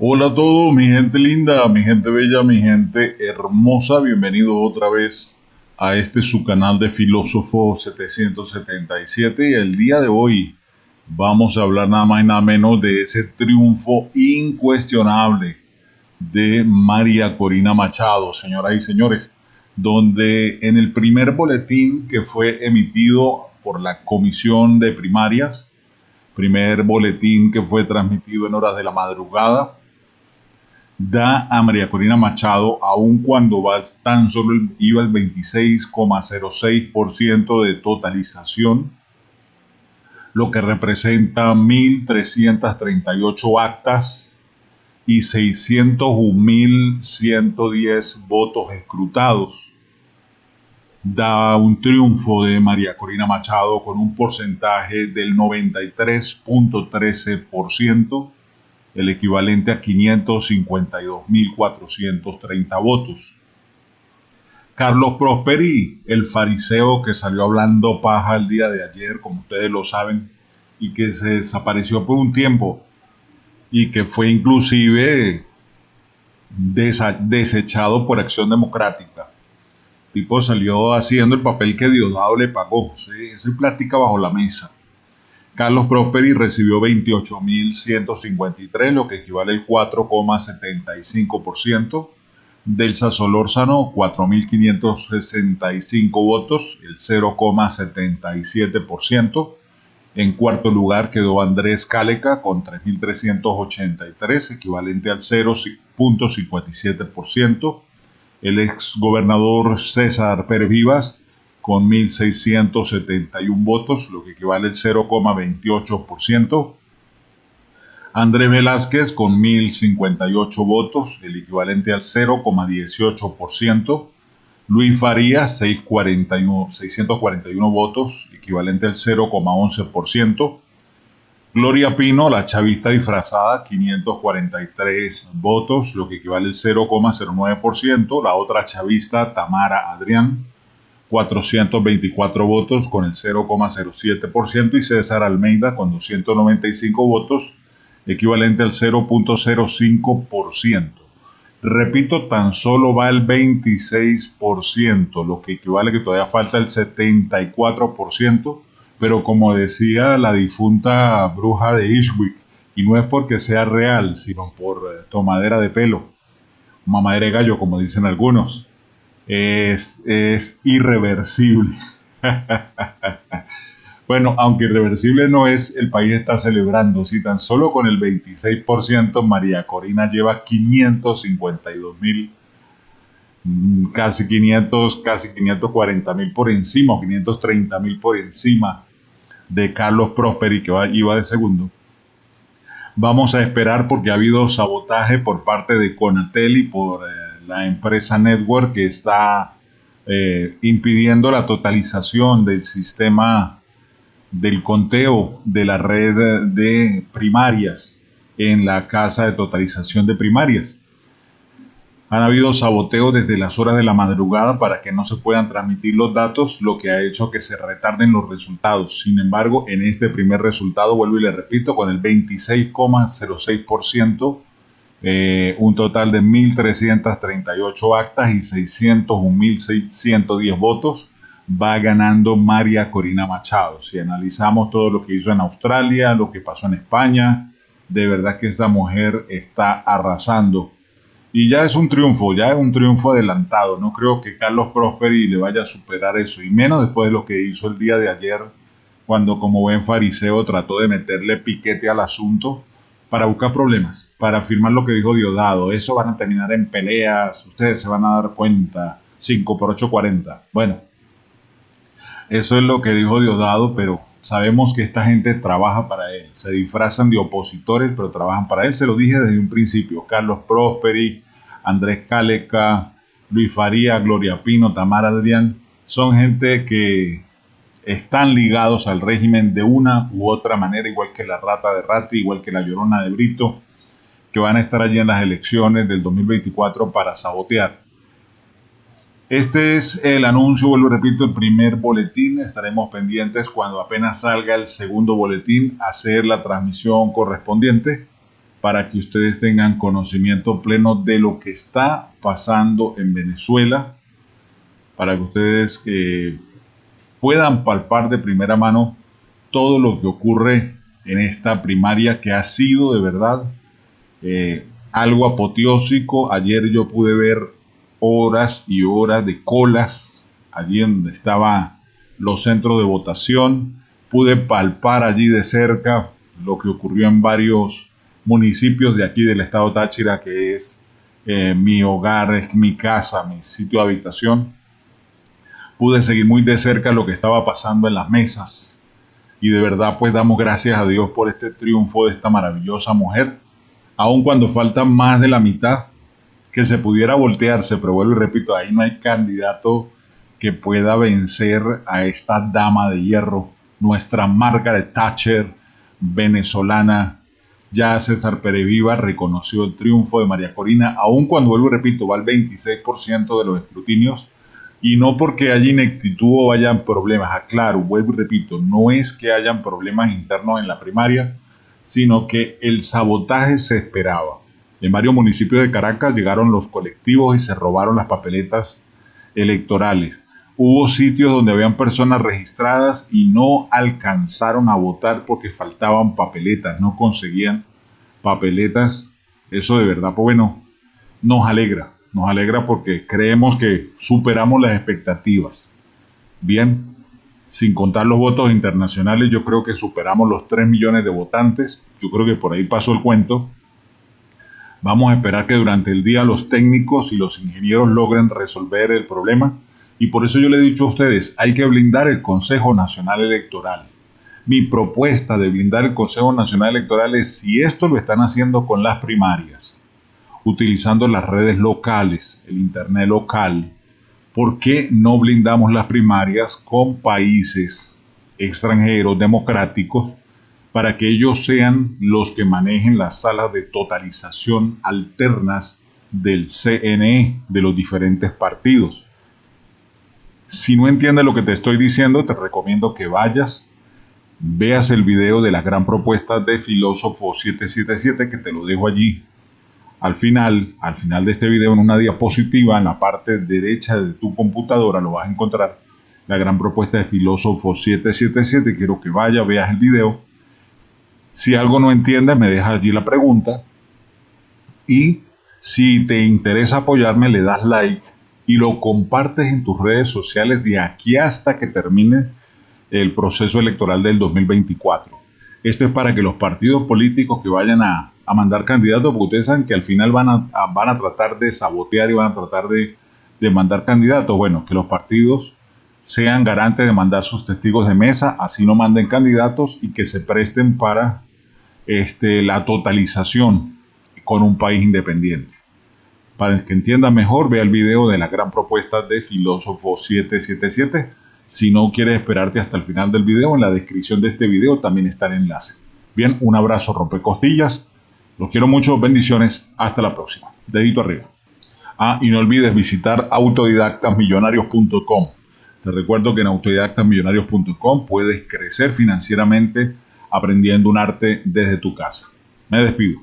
Hola a todos, mi gente linda, mi gente bella, mi gente hermosa. Bienvenidos otra vez a este su canal de Filósofo 777. Y el día de hoy vamos a hablar nada más y nada menos de ese triunfo incuestionable de María Corina Machado, señoras y señores, donde en el primer boletín que fue emitido por la Comisión de Primarias, primer boletín que fue transmitido en horas de la madrugada, da a María Corina Machado, aun cuando tan solo iba el 26,06% de totalización, lo que representa 1.338 actas y 601.110 votos escrutados. Da un triunfo de María Corina Machado con un porcentaje del 93,13%, el equivalente a 552.430 votos. Carlos Prosperi, el fariseo que salió hablando paja el día de ayer, como ustedes lo saben, y que se desapareció por un tiempo, y que fue inclusive desechado por Acción Democrática. El tipo salió haciendo el papel que Diosdado le pagó, ¿sí? Eso es plática bajo la mesa. Carlos Prosperi recibió 28.153, lo que equivale al 4,75%. Delsa Solórzano, 4.565 votos, el 0,77%. En cuarto lugar quedó Andrés Cáleca con 3.383, equivalente al 0,57%. El exgobernador César Pérez Vivas con 1.671 votos, lo que equivale al 0,28%. Andrés Velázquez con 1.058 votos, el equivalente al 0,18%. Luis Farías, 641 votos, equivalente al 0,11%. Gloria Pino, la chavista disfrazada, 543 votos, lo que equivale al 0,09%. La otra chavista, Tamara Adrián, 424 votos con el 0,07%, y César Almeida con 295 votos, equivalente al 0,05%. Repito, tan solo va el 26%, lo que equivale a que todavía falta el 74%, pero como decía la difunta bruja de Ishwick, y no es porque sea real, sino por tomadera de pelo, mamadera de gallo, como dicen algunos, es irreversible. Bueno, aunque irreversible no es, el país está celebrando. Si tan solo con el 26%, María Corina lleva 552.000, casi 540.000 por encima, o 530.000 por encima de Carlos Prosperi, que iba de segundo. Vamos a esperar, porque ha habido sabotaje por parte de Conatel y por la empresa Network, que está impidiendo la totalización del sistema del conteo de la red de primarias en la casa de totalización de primarias. Han habido saboteos desde las horas de la madrugada para que no se puedan transmitir los datos, lo que ha hecho que se retarden los resultados. Sin embargo, en este primer resultado, vuelvo y le repito, con el 26,06%, un total de 1.338 actas y 601.610 votos, va ganando María Corina Machado. Si analizamos todo lo que hizo en Australia, lo que pasó en España, de verdad que esta mujer está arrasando. Y ya es un triunfo adelantado. No creo que Carlos Prosperi le vaya a superar eso, y menos después de lo que hizo el día de ayer, cuando como buen fariseo trató de meterle piquete al asunto para buscar problemas, para afirmar lo que dijo Diosdado. Eso van a terminar en peleas, ustedes se van a dar cuenta, 5 por 8, 40. Bueno, eso es lo que dijo Diosdado, pero sabemos que esta gente trabaja para él. Se disfrazan de opositores, pero trabajan para él. Se lo dije desde un principio. Carlos Prosperi, Andrés Cáleca, Luis Faría, Gloria Pino, Tamara Adrián, son gente que están ligados al régimen de una u otra manera, igual que la Rata de Ratti, igual que la Llorona de Brito, que van a estar allí en las elecciones del 2024 para sabotear. Este es el anuncio, vuelvo y repito, el primer boletín. Estaremos pendientes cuando apenas salga el segundo boletín a hacer la transmisión correspondiente. para que ustedes tengan conocimiento pleno de lo que está pasando en Venezuela, para que ustedes puedan palpar de primera mano todo lo que ocurre en esta primaria, que ha sido de verdad algo apoteósico. Ayer yo pude ver horas y horas de colas allí donde estaban los centros de votación. Pude palpar allí de cerca lo que ocurrió en varios municipios de aquí del estado Táchira, que es mi hogar, es mi casa, mi sitio de habitación. Pude seguir muy de cerca lo que estaba pasando en las mesas, y de verdad pues damos gracias a Dios por este triunfo de esta maravillosa mujer, aun cuando falta más de la mitad que se pudiera voltearse, pero vuelvo y repito, ahí no hay candidato que pueda vencer a esta dama de hierro, nuestra Margaret Thatcher venezolana. Ya César Pereviva reconoció el triunfo de María Corina, aun cuando, vuelvo y repito, va al 26% de los escrutinios, y no porque haya ineptitud o hayan problemas. Aclaro, vuelvo y repito, no es que hayan problemas internos en la primaria, sino que el sabotaje se esperaba. En varios municipios de Caracas llegaron los colectivos y se robaron las papeletas electorales. Hubo sitios donde habían personas registradas y no alcanzaron a votar porque faltaban papeletas, no conseguían papeletas. Eso de verdad, pues bueno, nos alegra porque creemos que superamos las expectativas. Bien, sin contar los votos internacionales, yo creo que superamos los 3 millones de votantes. Yo creo que por ahí pasó el cuento. Vamos a esperar que durante el día los técnicos y los ingenieros logren resolver el problema. Y por eso yo le he dicho a ustedes, hay que blindar el Consejo Nacional Electoral. Mi propuesta de blindar el Consejo Nacional Electoral es, si esto lo están haciendo con las primarias, utilizando las redes locales, el internet local, ¿por qué no blindamos las primarias con países extranjeros democráticos para que ellos sean los que manejen las salas de totalización alternas del CNE, de los diferentes partidos? Si no entiendes lo que te estoy diciendo, te recomiendo que vayas, veas el video de la gran propuesta de Filósofo 777, que te lo dejo allí al final de este video, en una diapositiva, en la parte derecha de tu computadora, lo vas a encontrar la gran propuesta de Filósofo 777. Quiero que vayas, veas el video. Si algo no entiendes, me dejas allí la pregunta. Y si te interesa apoyarme, le das like y lo compartes en tus redes sociales de aquí hasta que termine el proceso electoral del 2024. Esto es para que los partidos políticos que vayan a mandar candidatos, porque ustedes saben que al final van a tratar de sabotear y van a tratar de mandar candidatos. Bueno, que los partidos sean garantes de mandar sus testigos de mesa, así no manden candidatos, y que se presten para la totalización con un país independiente. Para el que entienda mejor, vea el video de la gran propuesta de Filósofo 777. Si no quieres esperarte hasta el final del video, en la descripción de este video también está el enlace. Bien, un abrazo rompecostillas. Los quiero mucho, bendiciones, hasta la próxima. Dedito arriba. Y no olvides visitar autodidactasmillonarios.com. Te recuerdo que en autodidactasmillonarios.com puedes crecer financieramente aprendiendo un arte desde tu casa. Me despido.